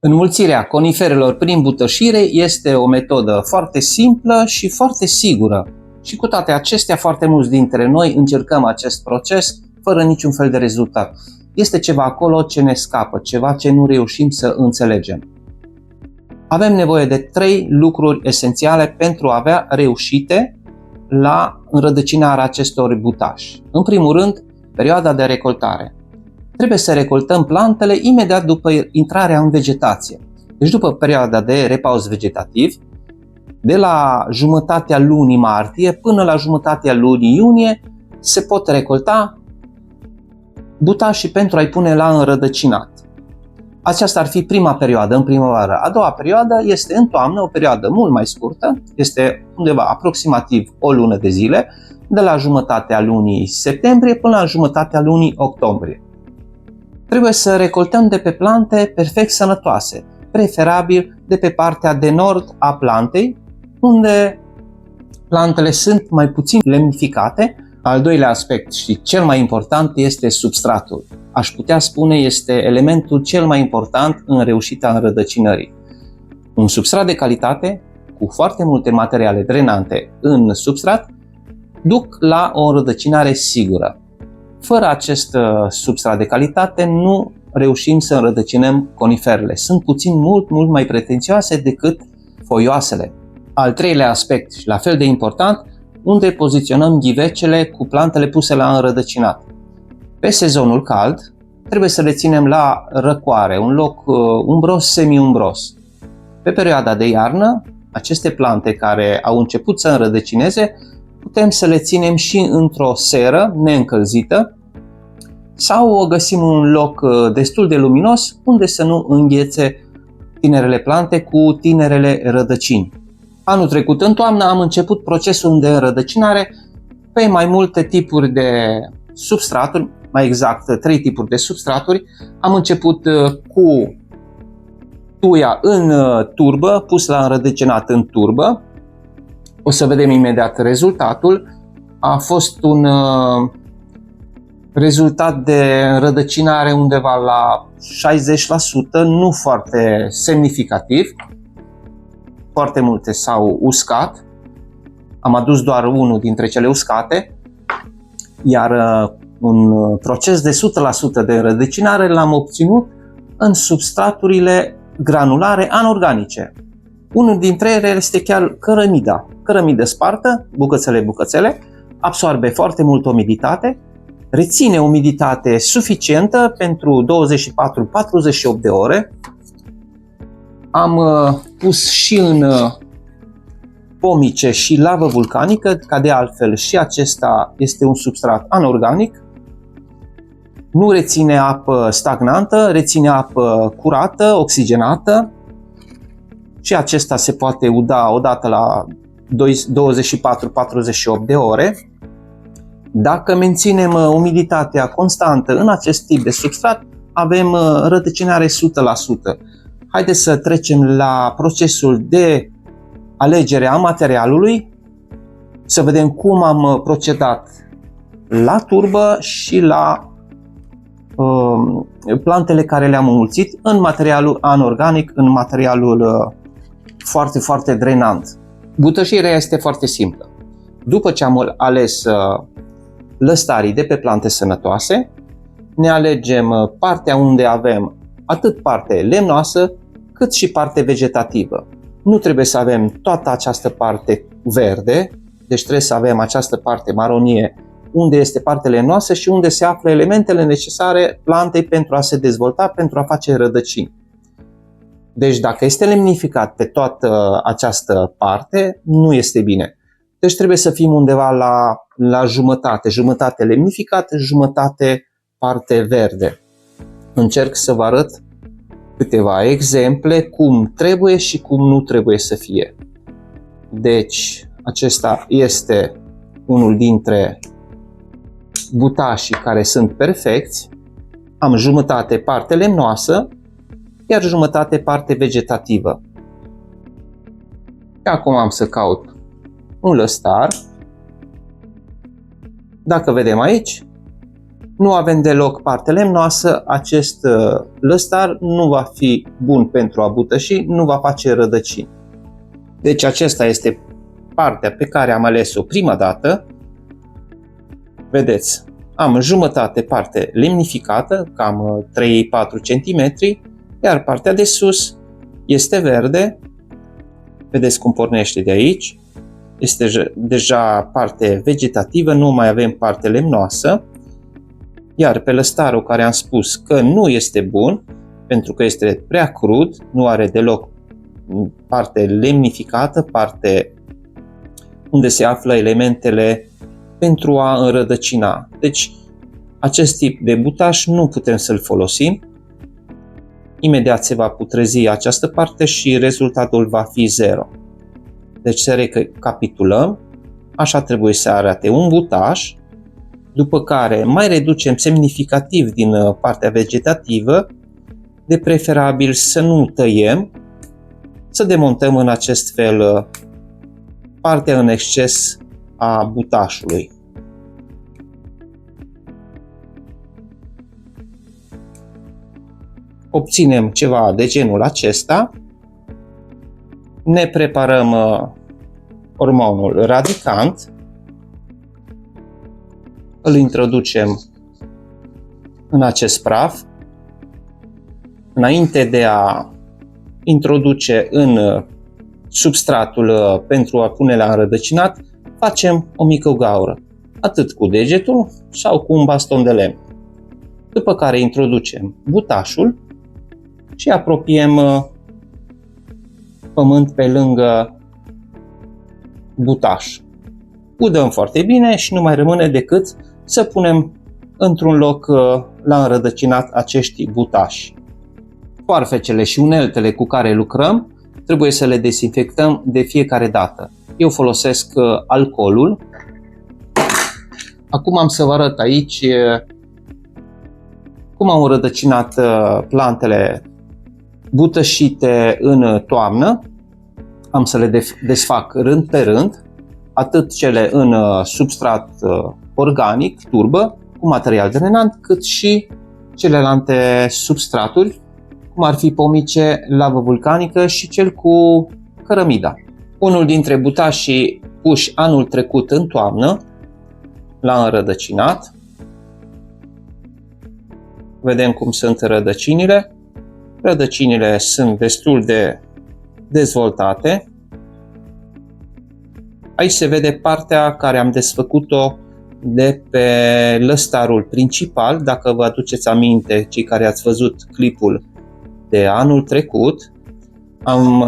Înmulțirea coniferelor prin butășire este o metodă foarte simplă și foarte sigură. Și cu toate acestea, foarte mulți dintre noi încercăm acest proces fără niciun fel de rezultat. Este ceva acolo ce ne scapă, ceva ce nu reușim să înțelegem. Avem nevoie de 3 lucruri esențiale pentru a avea reușite la înrădăcinarea acestor butași. În primul rând, perioada de recoltare. Trebuie să recoltăm plantele imediat după intrarea în vegetație. Deci după perioada de repaus vegetativ, de la jumătatea lunii martie până la jumătatea lunii iunie, se pot recolta butașii pentru a-i pune la înrădăcinat. Aceasta ar fi prima perioadă, în primăvară. A doua perioadă este în toamnă, o perioadă mult mai scurtă, este undeva aproximativ o lună de zile, de la jumătatea lunii septembrie până la jumătatea lunii octombrie. Trebuie să recoltăm de pe plante perfect sănătoase, preferabil de pe partea de nord a plantei, unde plantele sunt mai puțin lemnificate. Al doilea aspect și cel mai important este substratul. Aș putea spune este elementul cel mai important în reușita înrădăcinării. Un substrat de calitate cu foarte multe materiale drenante în substrat duc la o înrădăcinare sigură. Fără acest substrat de calitate nu reușim să înrădăcinăm coniferele. Sunt puțin mult mai pretențioase decât foioasele. Al treilea aspect și la fel de important, unde poziționăm ghivecele cu plantele puse la înrădăcinat. Pe sezonul cald trebuie să le ținem la răcoare, un loc umbros, semi-umbros. Pe perioada de iarnă, aceste plante care au început să înrădăcineze, putem să le ținem și într-o seră neîncălzită sau o găsim un loc destul de luminos unde să nu înghețe tinerele plante cu tinerele rădăcini. Anul trecut, în toamnă, am început procesul de înrădăcinare pe mai multe tipuri de substraturi, mai exact 3 tipuri de substraturi. Am început cu tuia în turbă, pus la înrădăcinat în turbă. O să vedem imediat rezultatul. A fost un rezultat de înrădăcinare undeva la 60%, nu foarte semnificativ. Foarte multe s-au uscat. Am adus doar unul dintre cele uscate, iar un proces de 100% de înrădăcinare l-am obținut în substraturile granulare anorganice. Unul dintre ele este chiar cărămida. Cărămidă spartă, bucățele, absorbe foarte mult umiditate, reține umiditate suficientă pentru 24-48 de ore. Am pus și în pomice și lavă vulcanică, ca de altfel și acesta este un substrat anorganic. Nu reține apă stagnantă, reține apă curată, oxigenată și acesta se poate uda odată la 24-48 de ore. Dacă menținem umiditatea constantă în acest tip de substrat, avem rădăcinare 100%. Haideți să trecem la procesul de alegere a materialului, să vedem cum am procedat la turbă și la plantele care le-am înmulțit în materialul anorganic, în materialul foarte drenant. Butășirea este foarte simplă. După ce am ales lăstarii de pe plante sănătoase, ne alegem partea unde avem atât parte lemnoasă, cât și parte vegetativă. Nu trebuie să avem toată această parte verde, deci trebuie să avem această parte maronie unde este partea lemnoasă și unde se află elementele necesare plantei pentru a se dezvolta, pentru a face rădăcini. Deci dacă este lemnificat pe toată această parte, nu este bine. Deci trebuie să fim undeva la jumătate lemnificat, jumătate parte verde. Încerc să vă arăt câteva exemple cum trebuie și cum nu trebuie să fie. Deci, acesta este unul dintre butașii care sunt perfecți. Am jumătate parte lemnoasă, iar jumătate parte vegetativă. Și acum am să caut un lăstar. Dacă vedem aici, Nu avem deloc parte lemnoasă, acest lăstar nu va fi bun pentru a butăși, nu va face rădăcini. Deci acesta este partea pe care am ales-o prima dată. Vedeți, am jumătate parte lemnificată, cam 3-4 cm, iar partea de sus este verde. Vedeți cum pornește de aici. Este deja parte vegetativă, nu mai avem parte lemnoasă. Iar pe lăstarul care am spus că nu este bun, pentru că este prea crud, nu are deloc parte lemnificată, parte unde se află elementele pentru a înrădăcina. Deci, acest tip de butaș nu putem să-l folosim. Imediat se va putrezi această parte și rezultatul va fi 0. Deci să recapitulăm. Așa trebuie să arate un butaș, după care mai reducem semnificativ din partea vegetativă, de preferabil să nu tăiem, să demontăm în acest fel partea în exces a butașului. Obținem ceva de genul acesta. Ne preparăm ormonul radicant. Îl introducem în acest praf. Înainte de a introduce în substratul pentru a pune la înrădăcinat, facem o mică gaură, atât cu degetul sau cu un baston de lemn. După care introducem butașul și apropiem pământ pe lângă butaș. Udăm foarte bine și nu mai rămâne decât să punem într-un loc la înrădăcinat acești butași. Foarfecele și uneltele cu care lucrăm trebuie să le dezinfectăm de fiecare dată. Eu folosesc alcoolul. Acum am să vă arăt aici cum am înrădăcinat plantele butășite în toamnă. Am să le desfac rând pe rând, atât cele în substrat organic, turbă, cu material drenant, cât și celelalte substraturi, cum ar fi pomice, lavă vulcanică și cel cu cărămida. Unul dintre butașii puși anul trecut în toamnă l-am înrădăcinat. Vedem cum sunt rădăcinile. Rădăcinile sunt destul de dezvoltate. Aici se vede partea care am desfăcut-o de pe lăstarul principal. Dacă vă aduceți aminte, cei care ați văzut clipul de anul trecut, am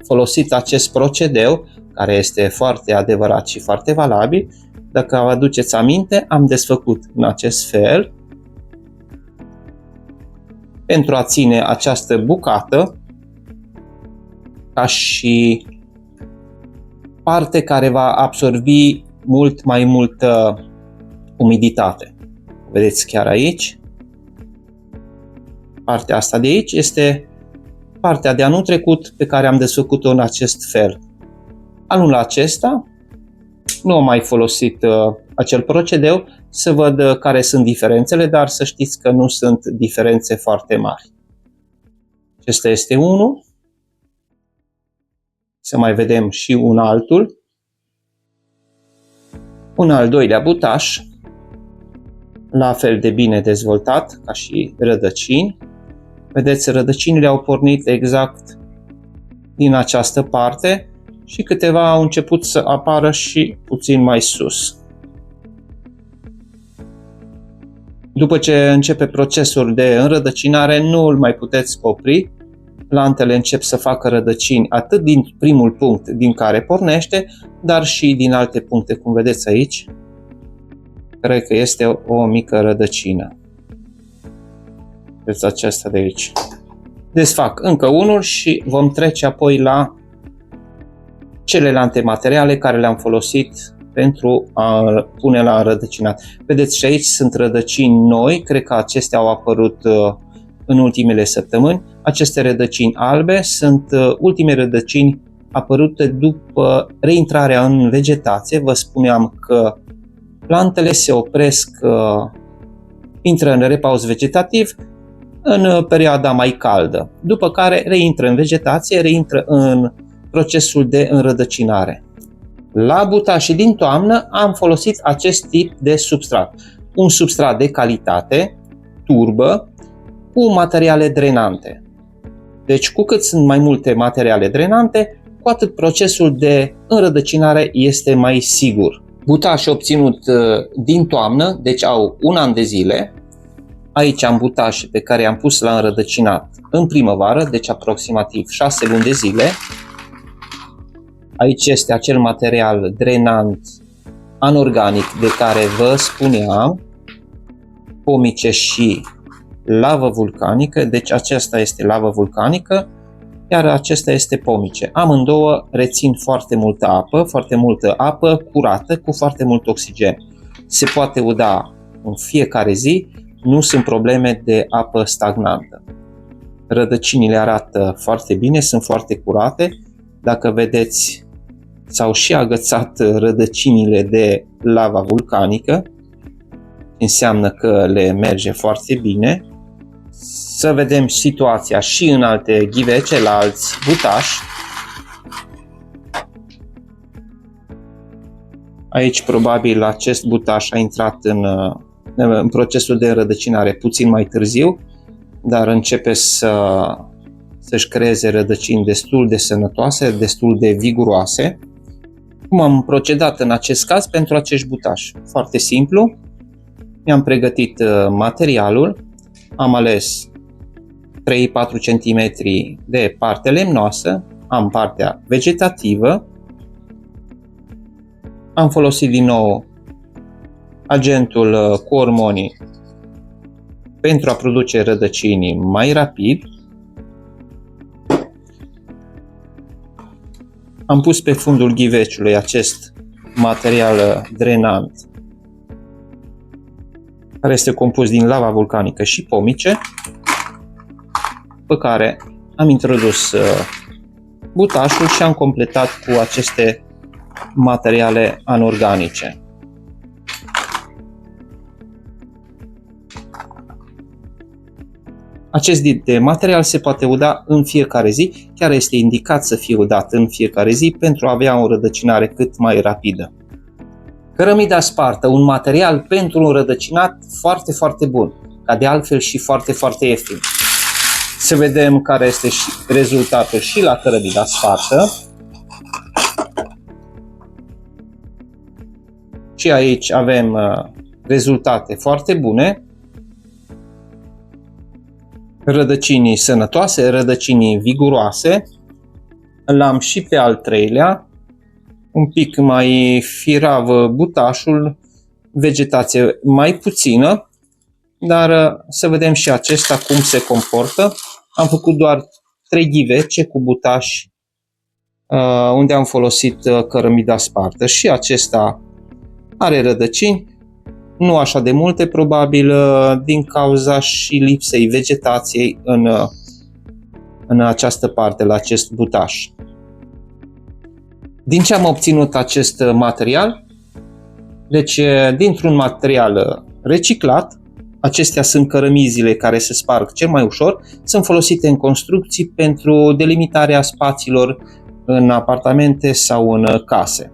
folosit acest procedeu, care este foarte adevărat și foarte valabil. Dacă vă aduceți aminte, am desfăcut în acest fel pentru a ține această bucată ca și parte care va absorbi mult mai multă umiditate. Vedeți chiar aici? Partea asta de aici este partea de anul trecut pe care am desfăcut-o în acest fel. Anul acesta nu am mai folosit acel procedeu să văd care sunt diferențele, dar să știți că nu sunt diferențe foarte mari. Acesta este unul. Să mai vedem și un altul. Un al doilea butaș, la fel de bine dezvoltat ca și rădăcini. Vedeți, rădăcinile au pornit exact din această parte și câteva au început să apară și puțin mai sus. După ce începe procesul de înrădăcinare, nu îl mai puteți opri. Plantele încep să facă rădăcini atât din primul punct din care pornește, dar și din alte puncte, cum vedeți aici. Cred că este o mică rădăcină. Vedeți acesta de aici. Desfac încă unul și vom trece apoi la celelalte materiale care le-am folosit pentru a pune la înrădăcinat. Vedeți și aici sunt rădăcini noi, cred că acestea au apărut în ultimele săptămâni. Aceste rădăcini albe sunt ultime rădăcini apărute după reintrarea în vegetație. Vă spuneam că plantele se opresc intră în repaus vegetativ în perioada mai caldă, după care reintră în vegetație, reintră în procesul de înrădăcinare. La butașii din toamnă am folosit acest tip de substrat. Un substrat de calitate, turbă, cu materiale drenante. Deci cu cât sunt mai multe materiale drenante, cu atât procesul de înrădăcinare este mai sigur. Butașii obținut din toamnă, deci au un an de zile. Aici am butașii pe care i-am pus la înrădăcinat în primăvară, deci aproximativ 6 luni de zile. Aici este acel material drenant anorganic de care vă spuneam, pomice și lavă vulcanică, deci aceasta este lavă vulcanică, iar acesta este pomice. Amândouă rețin foarte multă apă curată cu foarte mult oxigen. Se poate uda în fiecare zi, nu sunt probleme de apă stagnantă. Rădăcinile arată foarte bine, sunt foarte curate. Dacă vedeți, s-au și agățat rădăcinile de lava vulcanică, înseamnă că le merge foarte bine. Să vedem situația și în alte ghivece, la alți butași. Aici probabil acest butaș a intrat în procesul de înrădăcinare puțin mai târziu, dar începe să-și creeze rădăcini destul de sănătoase, destul de viguroase. Cum am procedat în acest caz pentru acești butași? Foarte simplu. Mi-am pregătit materialul, am ales 3-4 cm de parte lemnoasă, am partea vegetativă, am folosit din nou agentul cu ormonii pentru a produce rădăcini mai rapid. Am pus pe fundul ghiveciului acest material drenant care este compus din lava vulcanică și pomice, pe care am introdus butașul și am completat cu aceste materiale anorganice. Acest tip de material se poate uda în fiecare zi, chiar este indicat să fie udat în fiecare zi pentru a avea o rădăcinare cât mai rapidă. Cărămida spartă, un material pentru un rădăcinat foarte, foarte bun, ca de altfel și foarte, foarte ieftin. Să vedem care este și rezultatul și la cărămida spartă. Și aici avem rezultate foarte bune. Rădăcinii sănătoase, rădăcinii viguroase. L-am și pe al treilea, un pic mai firav butașul, vegetație mai puțină, dar să vedem și acesta cum se comportă. Am făcut doar 3 ghivece cu butași unde am folosit cărămida spartă și acesta are rădăcini, nu așa de multe probabil din cauza și lipsei vegetației în această parte, la acest butaș. Din ce am obținut acest material? Deci dintr-un material reciclat, acestea sunt cărămizile care se sparg cel mai ușor, sunt folosite în construcții pentru delimitarea spațiilor în apartamente sau în case.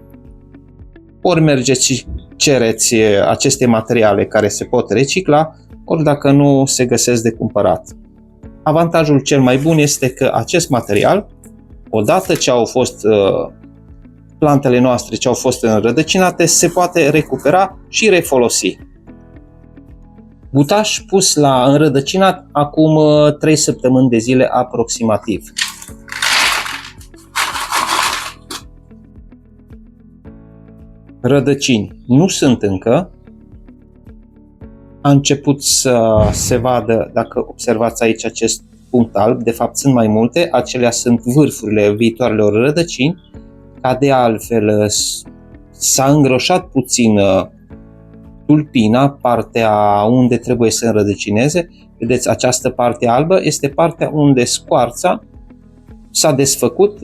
Ori mergeți și cereți aceste materiale care se pot recicla, ori dacă nu, se găsesc de cumpărat. Avantajul cel mai bun este că acest material, odată ce au fost plantele noastre ce au fost înrădăcinate, se poate recupera și refolosi. Butaș pus la înrădăcinat acum 3 săptămâni de zile aproximativ. Rădăcini nu sunt încă. A început să se vadă, dacă observați aici acest punct alb, de fapt sunt mai multe, acelea sunt vârfurile viitoarelor rădăcini. Ca de altfel s-a îngroșat puțin tulpina, partea unde trebuie să înrădăcineze. Vedeți, această parte albă este partea unde scoarța s-a desfăcut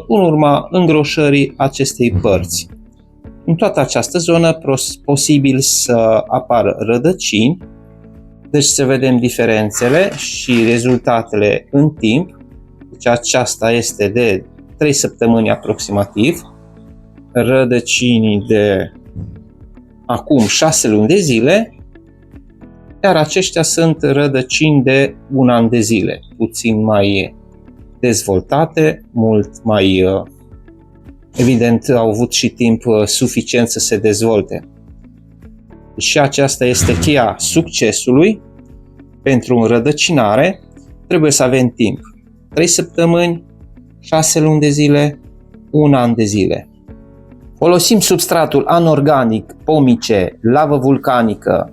în urma îngroșării acestei părți. În toată această zonă posibil să apară rădăcini Deci să vedem diferențele și rezultatele în timp. Deci aceasta este de 3 săptămâni aproximativ. Rădăcinii de acum 6 luni de zile. Iar aceștia sunt rădăcini de 1 an de zile, puțin mai dezvoltate, mult mai evident au avut și timp suficient să se dezvolte. Și aceasta este cheia succesului pentru înrădăcinare. Trebuie să avem timp. 3 săptămâni, 6 luni de zile, 1 an de zile. Folosim substratul anorganic, pomice, lavă vulcanică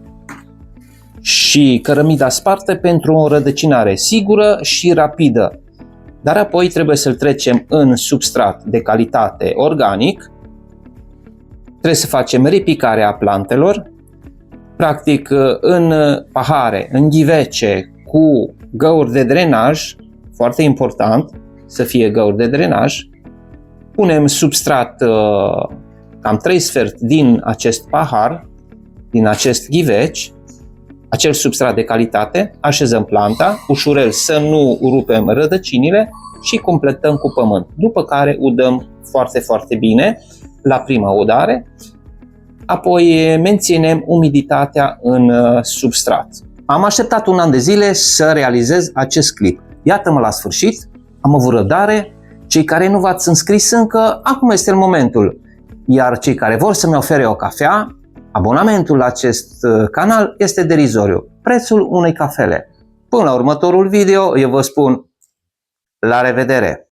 și cărămida spartă pentru o înrădăcinare sigură și rapidă. Dar apoi trebuie să-l trecem în substrat de calitate organic. Trebuie să facem repicarea plantelor, practic în pahare, în ghivece, cu găuri de drenaj, foarte important să fie găuri de drenaj. Punem substrat cam 3 sferturi din acest pahar, din acest ghiveci, acel substrat de calitate, așezăm planta, ușurel să nu rupem rădăcinile și completăm cu pământ. După care udăm foarte, foarte bine la prima udare, apoi menținem umiditatea în substrat. Am așteptat 1 an de zile să realizez acest clip. Iată-mă la sfârșit, am avut răbdare. Cei care nu v-ați înscris încă, acum este momentul. Iar cei care vor să-mi ofere o cafea, abonamentul la acest canal este derizoriu. Prețul unei cafele. Până la următorul video, eu vă spun la revedere!